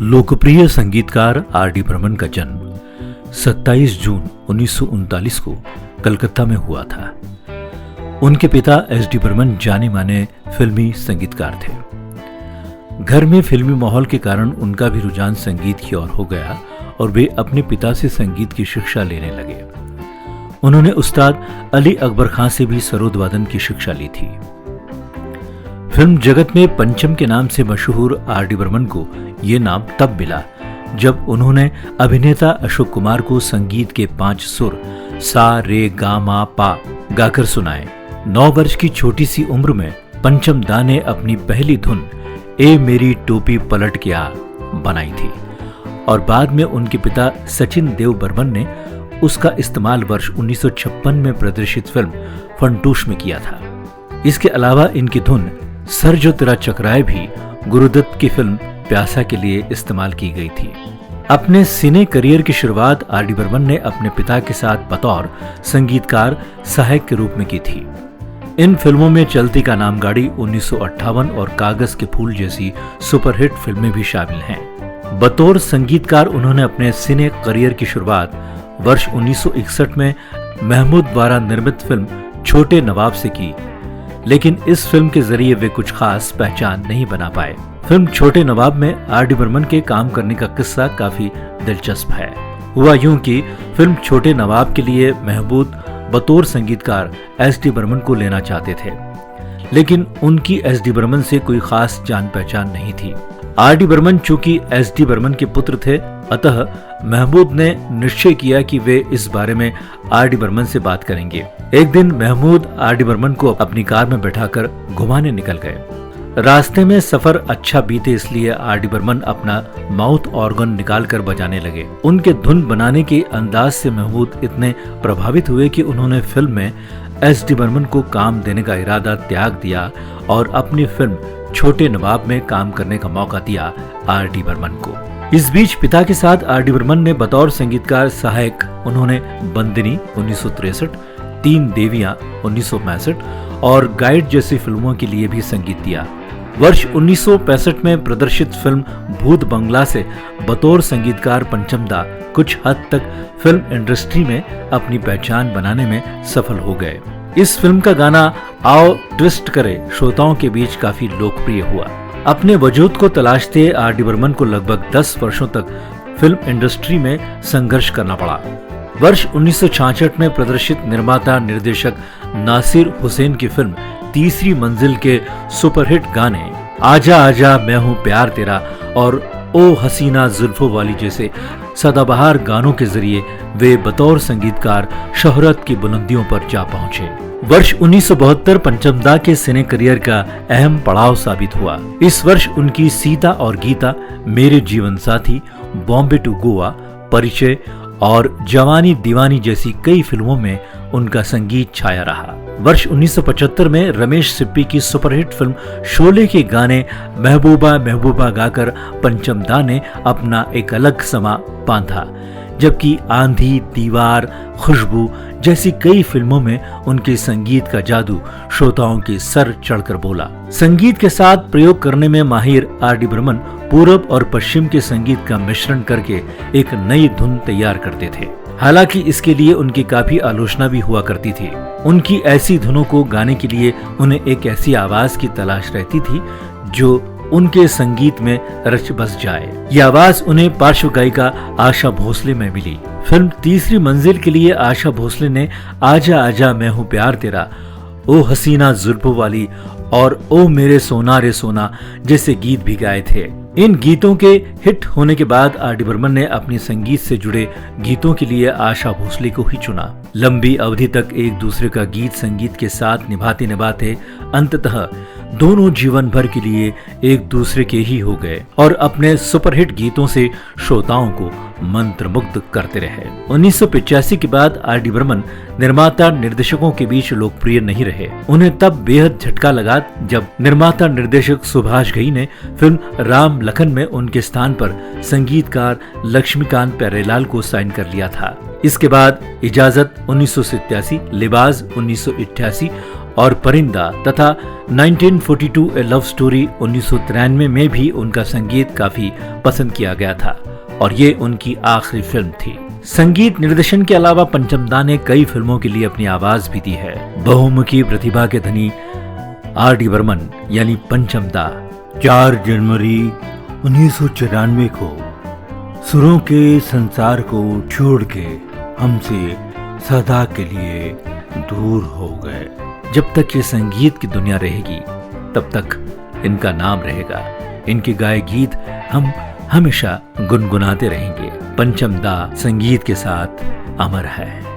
लोकप्रिय संगीतकार आर.डी. बर्मन का जन्म 27 जून 1939 को कलकत्ता में हुआ था। उनके पिता एस.डी. बर्मन जाने माने फिल्मी संगीतकार थे। घर में फिल्मी माहौल के कारण उनका भी रुझान संगीत की ओर हो गया और वे अपने पिता से संगीत की शिक्षा लेने लगे। उन्होंने उस्ताद अली अकबर खां से भी सरोद वादन की शिक्षा ली थी। फिल्म जगत में पंचम के नाम से मशहूर आर.डी. बर्मन को ये नाम तब मिला जब उन्होंने अभिनेता अशोक कुमार को संगीत के 5 सुर सा रे गा मा पा गाकर सुनाए। 9 वर्ष की छोटी सी उम्र में पंचम दा ने अपनी पहली धुन ए मेरी टोपी पलट के आ बनाई थी और बाद में उनके पिता सचिन देव बर्मन ने उसका इस्तेमाल वर्ष 1956 में प्रदर्शित फिल्म फंटूश में किया था। इसके अलावा इनकी धुन सर जो तेरा चकराए भी गुरुदत्त की फिल्म प्यासा के लिए इस्तेमाल की गई थी। अपने सिने करियर की शुरुआत आर.डी. बर्मन ने अपने पिता के साथ बतौर संगीतकार सहायक के रूप में की थी। इन फिल्मों में चलती का नाम गाड़ी 1958 और कागज के फूल जैसी सुपरहिट फिल्में भी शामिल हैं। बतौर संगीतकार उन्होंने अपने सिने करियर की शुरुआत वर्ष 1961 में महमूद द्वारा निर्मित फिल्म छोटे नवाब से की, लेकिन इस फिल्म के जरिए वे कुछ खास पहचान नहीं बना पाए। फिल्म छोटे नवाब में आर.डी. बर्मन के काम करने का किस्सा काफी दिलचस्प है। हुआ यूं कि फिल्म छोटे नवाब के लिए महमूद बतौर संगीतकार एस.डी. बर्मन को लेना चाहते थे, लेकिन उनकी एस.डी. बर्मन से कोई खास जान पहचान नहीं थी। आर.डी. बर्मन चूंकि एस.डी. बर्मन के पुत्र थे, अतः महमूद ने निश्चय किया कि वे इस बारे में आर.डी. बर्मन से बात करेंगे। एक दिन महमूद आर.डी. बर्मन को अपनी कार में बैठाकर घुमाने निकल गए। रास्ते में सफर अच्छा बीते इसलिए आर.डी. बर्मन अपना माउथ ऑर्गन निकालकर बजाने लगे। उनके धुन बनाने के अंदाज से महमूद इतने प्रभावित हुए कि उन्होंने फिल्म में एस.डी. बर्मन को काम देने का इरादा त्याग दिया और अपनी फिल्म छोटे नवाब में काम करने का मौका दिया आर.डी. बर्मन को। इस बीच पिता के साथ आर.डी. बर्मन ने बतौर संगीतकार सहायक उन्होंने बंदिनी 1963, 3 देवियां 1965 और गाइड जैसी फिल्मों के लिए भी संगीत दिया। वर्ष 1965 में प्रदर्शित फिल्म भूत बंगला से बतौर संगीतकार पंचम दा कुछ हद तक फिल्म इंडस्ट्री में अपनी पहचान बनाने में सफल हो गए। इस फिल्म का गाना आओ ट्विस्ट करे श्रोताओं के बीच काफी लोकप्रिय हुआ। अपने वजूद को तलाशते आर.डी. बर्मन को लगभग 10 वर्षों तक फिल्म इंडस्ट्री में संघर्ष करना पड़ा। वर्ष 1966 में प्रदर्शित निर्माता निर्देशक नासिर हुसैन की फिल्म तीसरी मंजिल के सुपरहिट गाने आजा आजा मैं हूँ प्यार तेरा और ओ हसीना जुल्फों वाली जैसे सदाबहार गानों के जरिए वे बतौर संगीतकार शोहरत की बुलंदियों पर जा पहुंचे। वर्ष 1972 पंचम दा के सिने करियर का अहम पड़ाव साबित हुआ। इस वर्ष उनकी सीता और गीता, मेरे जीवन साथी, बॉम्बे टू गोवा, परिचय और जवानी दीवानी जैसी कई फिल्मों में उनका संगीत छाया रहा। वर्ष 1975 में रमेश सिप्पी की सुपरहिट फिल्म शोले के गाने महबूबा महबूबा गाकर पंचम दा ने अपना एक अलग समा बांधा, जबकि आंधी, दीवार, खुशबू जैसी कई फिल्मों में उनके संगीत का जादू श्रोताओं के सर चढ़कर बोला। संगीत के साथ प्रयोग करने में माहिर आर.डी. बर्मन पूरब और पश्चिम के संगीत का मिश्रण करके एक नई धुन तैयार करते थे। हालांकि इसके लिए उनकी काफी आलोचना भी हुआ करती थी। उनकी ऐसी धुनों को गाने के लिए उन्हें एक ऐसी आवाज की तलाश रहती थी जो उनके संगीत में रच बस जाए। ये आवाज उन्हें पार्श्व गायिका आशा भोसले में मिली। फिल्म तीसरी मंजिल के लिए आशा भोसले ने आजा आजा मैं हूँ प्यार तेरा, ओ हसीना जुल्फों वाली और ओ मेरे सोना रे सोना जैसे गीत भी गाए थे। इन गीतों के हिट होने के बाद आर.डी. बर्मन ने अपने संगीत से जुड़े गीतों के लिए आशा भोसले को ही चुना। लंबी अवधि तक एक दूसरे का गीत संगीत के साथ निभाते निभाते अंततः दोनों जीवन भर के लिए एक दूसरे के ही हो गए और अपने सुपरहिट गीतों से श्रोताओं को मंत्रमुग्ध करते रहे। 1985 के बाद आर.डी. बर्मन निर्माता निर्देशकों के बीच लोकप्रिय नहीं रहे। उन्हें तब बेहद झटका लगा जब निर्माता निर्देशक सुभाष घई ने फिल्म राम लखन में उनके स्थान पर संगीतकार लक्ष्मीकांत प्यारेलाल को साइन कर लिया था। इसके बाद इजाजत 1987, लिबाज 1988 और परिंदा तथा 1942 ए लव स्टोरी 1993 में भी उनका संगीत काफी पसंद किया गया था और ये उनकी आखिरी फिल्म थी। संगीत निर्देशन के अलावा पंचमदा ने कई फिल्मों के लिए अपनी आवाज भी दी है। बहुमुखी प्रतिभा के धनी R.D. बर्मन यानी पंचमदा 4 जनवरी 1994 को सुरों के संसार को छोड़ के हमसे सदा के लिए दूर हो गए। जब तक ये संगीत की दुनिया रहेगी तब तक इनका नाम रहेगा। इनके गाए गीत हम हमेशा गुनगुनाते रहेंगे। पंचमदा संगीत के साथ अमर है।